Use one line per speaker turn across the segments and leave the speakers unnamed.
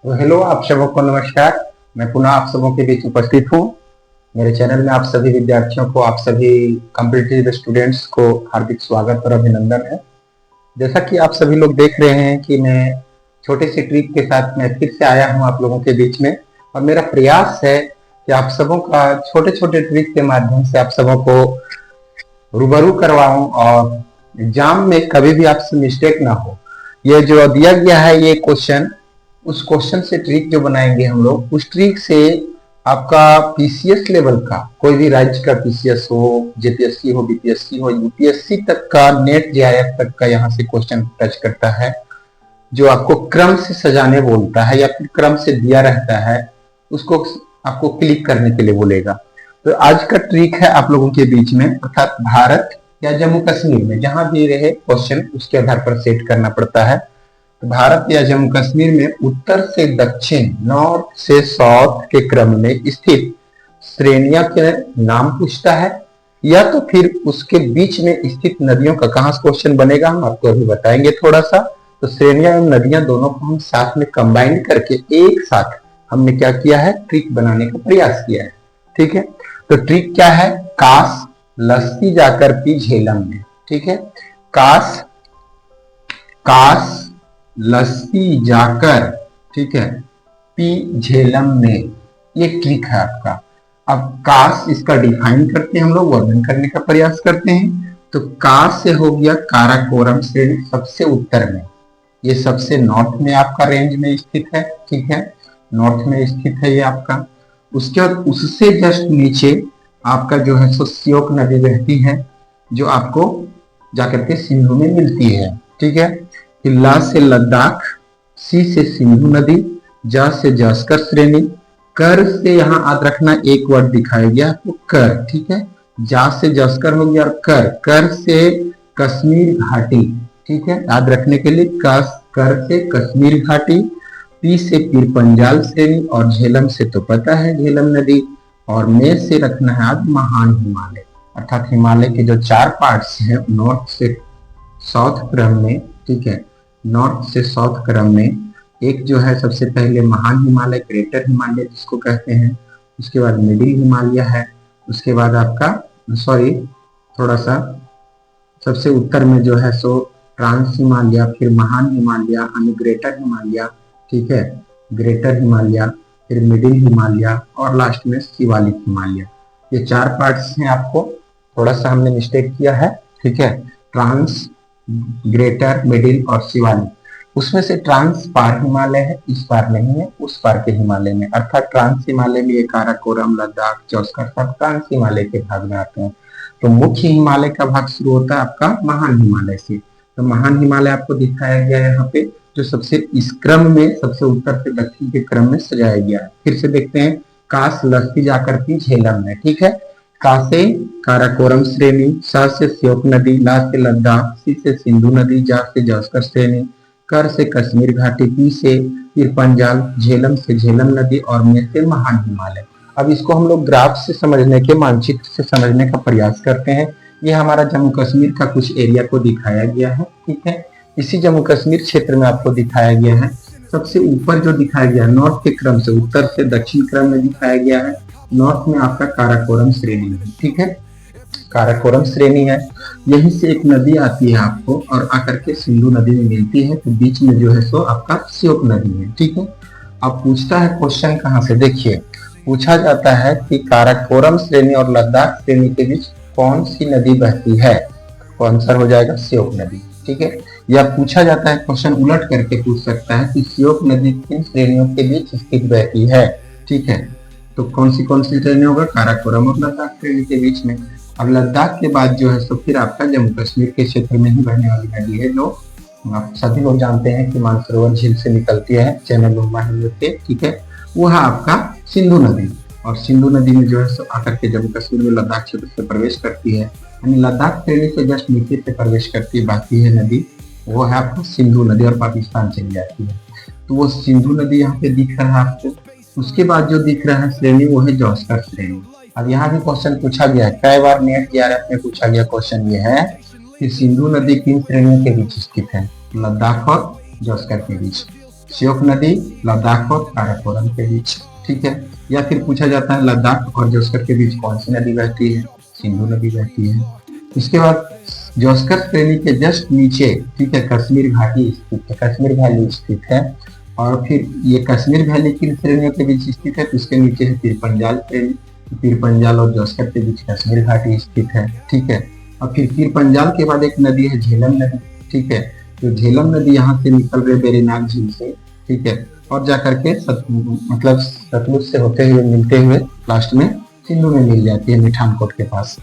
तो हेलो, आप सबों को नमस्कार। मैं पुनः आप सबों के बीच उपस्थित हूँ। मेरे चैनल में आप सभी विद्यार्थियों को, आप सभी कॉम्पिटिटिव स्टूडेंट्स को हार्दिक स्वागत और अभिनंदन है। जैसा कि आप सभी लोग देख रहे हैं कि मैं छोटे से ट्रिक के साथ मैं फिर से आया हूँ आप लोगों के बीच में, और मेरा प्रयास है कि आप सबों का छोटे छोटे ट्रिक के माध्यम से आप सबों को रूबरू करवाऊं और एग्जाम में कभी भी आपसे मिस्टेक ना हो। ये जो दिया गया है ये क्वेश्चन, उस क्वेश्चन से ट्रिक जो बनाएंगे हम लोग, उस ट्रिक से आपका पीसीएस लेवल का, कोई भी राज्य का पीसीएस हो, जेपीएससी हो, बीपीएससी हो, यूपीएससी तक का, नेट जेआरएफ तक का यहाँ से क्वेश्चन टच करता है, जो आपको क्रम से सजाने बोलता है या फिर क्रम से दिया रहता है, उसको आपको क्लिक करने के लिए बोलेगा। तो आज का ट्रिक है आप लोगों के बीच में, अर्थात भारत या जम्मू कश्मीर में जहां भी रहे क्वेश्चन उसके आधार पर सेट करना पड़ता है। तो भारत या जम्मू कश्मीर में उत्तर से दक्षिण, नॉर्थ से साउथ के क्रम में स्थित श्रेणियां के नाम पूछता है, या तो फिर उसके बीच में स्थित नदियों का कहां से क्वेश्चन बनेगा हम आपको अभी बताएंगे थोड़ा सा। तो श्रेणियां एवं नदियां दोनों को हम साथ में कंबाइन करके एक साथ हमने क्या किया है, ट्रिक बनाने का प्रयास किया है। ठीक है, तो ट्रिक क्या है, काश लस्सी जाकर पी झेलम में। ठीक है, काश काश लस्सी जाकर, ठीक है, पी झेलम में, ये ट्रिक है आपका। अब काश इसका डिफाइन करते हैं हम लोग, वर्णन करने का प्रयास करते हैं। तो काश से हो गया काराकोरम श्रेणी, सबसे उत्तर में, ये सबसे नॉर्थ में आपका रेंज में स्थित है। ठीक है, नॉर्थ में स्थित है ये आपका। उसके बाद उससे जस्ट नीचे आपका जो है सो श्योक नदी बहती है, जो आपको जाकर के सिंधु में मिलती है। ठीक है, ला से लद्दाख, सी से सिंधु नदी, जा से जास्कर श्रेणी, कर से यहाँ याद रखना एक वर्ड दिखाया गया तो कर। ठीक है, जा से जास्कर हो गया, और कर, कर से कश्मीर घाटी। ठीक है, याद रखने के लिए, कर से कश्मीर घाटी, पी से पीर पंजाल श्रेणी, और झेलम से तो पता है झेलम नदी, और में से रखना है आज महान हिमालय। अर्थात हिमालय के जो चार पार्ट्स हैं नॉर्थ से साउथ क्रम में, ठीक है, नॉर्थ से साउथ क्रम में एक जो है सबसे पहले महान हिमालय, ग्रेटर हिमालय जिसको कहते हैं, उसके बाद मिडिल हिमालय है, उसके बाद आपका थोड़ा सा सबसे उत्तर में जो है सो ट्रांस हिमालय, फिर महान हिमालय यानी ग्रेटर हिमालय, ठीक है, ग्रेटर हिमालय, फिर मिडिल हिमालय, और लास्ट में शिवालिक हिमालय। ये चार पार्ट्स हैं। आपको थोड़ा सा हमने मिस्टेक किया है, ठीक है, ट्रांस, ग्रेटर, मिडिल और शिवालिक। उसमें से ट्रांस पार हिमालय है, इस पार नहीं है, उस पार के हिमालय में, अर्थात ट्रांस हिमालय में ये काराकोरम, लद्दाख, जौस्कर सब ट्रांस हिमालय के भाग में आते हैं। तो मुख्य हिमालय का भाग शुरू होता है आपका महान हिमालय से। तो महान हिमालय आपको दिखाया गया है यहाँ पे, जो सबसे इस क्रम में सबसे उत्तर से दक्षिण के क्रम में सजाया गया है। फिर से देखते हैं, काश लस्सी जाकर पी झेलम में। ठीक है, का से काराकोरम श्रेणी, सा से श्योक नदी, ला से लद्दाख, सी से सिंधु नदी, जा से जास्कर श्रेणी, कर से कश्मीर घाटी, पी से फिर पंजाल, झेलम से झेलम नदी, और में से महान हिमालय। अब इसको हम लोग ग्राफ से समझने के, मानचित्र से समझने का प्रयास करते हैं। ये हमारा जम्मू कश्मीर का कुछ एरिया को दिखाया गया है। ठीक है, इसी जम्मू कश्मीर क्षेत्र में आपको दिखाया गया है। सबसे ऊपर जो दिखाया गया है नॉर्थ के क्रम से, उत्तर से दक्षिण क्रम में दिखाया गया है। नॉर्थ में आपका काराकोरम श्रेणी है। ठीक है, काराकोरम श्रेणी है, यहीं से एक नदी आती है आपको और आकर के सिंधु नदी में मिलती है। तो बीच में जो है सो आपका श्योक नदी है। ठीक है, अब पूछता है क्वेश्चन कहाँ से, देखिए पूछा जाता है कि काराकोरम श्रेणी और लद्दाख श्रेणी के बीच कौन सी नदी बहती है, तो आंसर हो जाएगा श्योक नदी। ठीक है, या पूछा जाता है, क्वेश्चन उलट करके पूछ सकता है कि श्योक नदी किन श्रेणियों के बीच स्थित बहती है। ठीक है, तो कौन सी श्रेणी होगा, काराकोरम और लद्दाख श्रेणी के बीच में। अब लद्दाख के बाद जो है सो फिर आपका जम्मू कश्मीर के क्षेत्र में ही बहने वाली नदी है, जो आप सभी लोग जानते हैं कि मानसरोवर झील से निकलती है, चैनल से। ठीक है, वह आपका सिंधु नदी, और सिंधु नदी में जो है सो आकर के जम्मू कश्मीर में लद्दाख क्षेत्र से प्रवेश करती है, यानी लद्दाख श्रेणी से जस्ट नीचे से प्रवेश करती है। बाकी है नदी, वो है आपको सिंधु नदी, और पाकिस्तान चली जाती है। तो वो सिंधु नदी यहाँ पे दिख रहा है आपको। उसके बाद जो दिख रहा है श्रेणी, वो है जौस्कर श्रेणी। अब यहाँ भी क्वेश्चन पूछा गया है, कई बार नेट जेआरएफ में पूछा गया क्वेश्चन ये है कि सिंधु नदी किन श्रेणियों के बीच स्थित है, लद्दाख और जौस्कर के बीच। श्योक नदी लद्दाख और काराकोरम के बीच, ठीक है। या फिर पूछा जाता है लद्दाख और जोस्कर के बीच कौन सी नदी बहती है? सिंधु नदी बहती है। इसके बाद जोस्कर श्रेणी के जस्ट नीचे, ठीक है, कश्मीर घाटी स्थित है, कश्मीर वैली स्थित है। और फिर ये कश्मीर वैली किन श्रेणियों के बीच स्थित है? तो इसके नीचे है पीरपंजाल श्रेणी, पीरपंजाल और जोस्कर के बीच कश्मीर घाटी स्थित है, ठीक है। और फिर पीरपंजाल के बाद एक नदी है झेलम नदी, ठीक है। तो झेलम नदी यहाँ से निकल रही बेरीनाग झील से, ठीक है, और जाकर के मतलब सतलुज से होते हुए मिलते हुए लास्ट में सिंधु में मिल जाती है मिठानकोट के पास।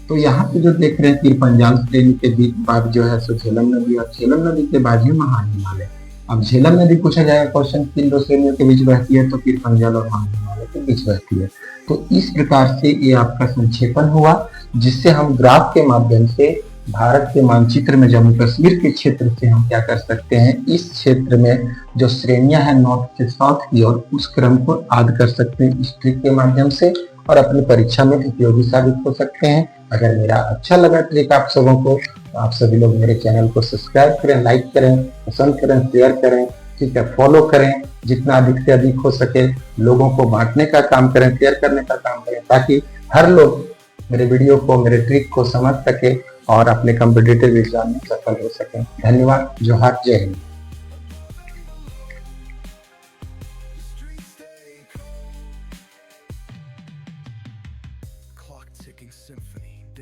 तो यहाँ पे जो देख रहे हैं पीरपंजाल श्रेणी के बीच बाद जो है सो झेलम नदी, और झेलम नदी के बाद है महान हिमालय। अब झेलम नदी पूछा जाएगा क्वेश्चन किन दो श्रेणियों के बीच बहती है? तो पीरपंजाल और महान हिमालय के बीच बहती है। तो इस प्रकार से ये आपका संक्षेपण हुआ, जिससे हम ग्राफ के माध्यम से भारत के मानचित्र में जम्मू कश्मीर के क्षेत्र से हम क्या कर सकते हैं, इस क्षेत्र में जो श्रेणियां हैं नॉर्थ से साउथ की ओर, उस क्रम को याद कर सकते हैं इस ट्रिक के माध्यम से, और अपनी परीक्षा में उपयोगी साबित हो सकते हैं। अगर मेरा अच्छा लगा ट्रिक आप सबों को, तो आप सभी लोग मेरे चैनल को सब्सक्राइब करें, लाइक करें, पसंद करें, शेयर करें, ठीक है, फॉलो करें, जितना अधिक से अधिक हो सके लोगों को बांटने का काम करें, शेयर करने का काम करें, ताकि हर लोग मेरे वीडियो को, मेरे ट्रिक को समझ सके और अपने कॉम्पिटिटिव एग्जाम में सफल हो सके। धन्यवाद। जोहार, जय हिंद।